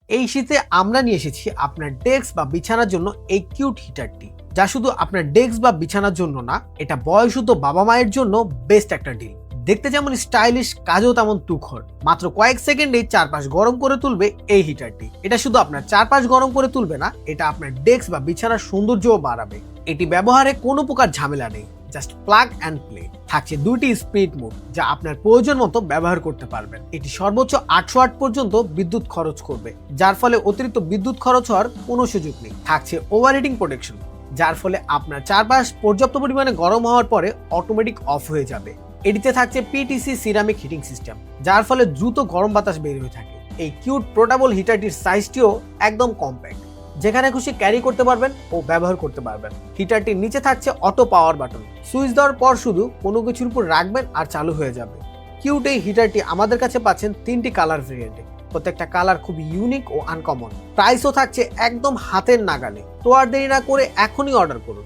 এই শীতে আমরা নিয়ে এসেছি আপনার ডেস্ক বা বিছানার জন্য এই কিউট হিটারটি, যা শুধু আপনার ডেস্ক বা বিছানার জন্য না, এটা বয়সুদ্ধ বাবা মায়ের জন্য বেস্ট একটা ডিল। দেখতে যেমন স্টাইলিশ, কাজেও তেমন তুখর। মাত্র কয়েক সেকেন্ডে চারপাশ গরম করে তুলবে এই হিটারটি। এটা শুধু আপনার চারপাশ গরম করে তুলবে না, এটা আপনার ডেস্ক বা বিছানার সৌন্দর্যও বাড়াবে। এটি ব্যবহারে কোনো প্রকার ঝামেলা নেই, জাস্ট প্লাগ অ্যান্ড প্লে। থাকছে দুটি স্পিড মোড, যা আপনার প্রয়োজন মতো ব্যবহার করতে পারবেন। এটি সর্বোচ্চ 800 ওয়াট পর্যন্ত বিদ্যুৎ খরচ করবে, যার ফলে অতিরিক্ত বিদ্যুৎ খরচ হওয়ার কোনো সুযোগ নেই। থাকছে ওভারহিটিং প্রোটেকশন, যার ফলে আপনার চারপাশ পর্যাপ্ত পরিমাণে গরম হওয়ার পরে অটোমেটিক অফ হয়ে যাবে। এটিতে থাকছে পিটিসি সিরামিক হিটিং সিস্টেম, যার ফলে দ্রুত গরম বাতাস বের হয়ে থাকে। এই কিউট পোর্টেবল হিটারটির সাইজটিও একদম কম্প্যাক্ট, যেখানে খুশি ক্যারি করতে পারবেন ও ব্যবহার করতে পারবেন। হিটারটির নিচে থাকছে অটো পাওয়ার বাটন, সুইচ দেওয়ার পর শুধু কোনো কিছুর উপর রাখবেন আর চালু হয়ে যাবে। কিউট এই হিটারটি আমাদের কাছে পাচ্ছেন 3টি কালার ভেরিয়েন্টে। প্রত্যেকটা কালার খুব ইউনিক ও আনকমন। প্রাইসও থাকছে একদম হাতের নাগালে। তো আর দেরি না করে এখনই অর্ডার করুন।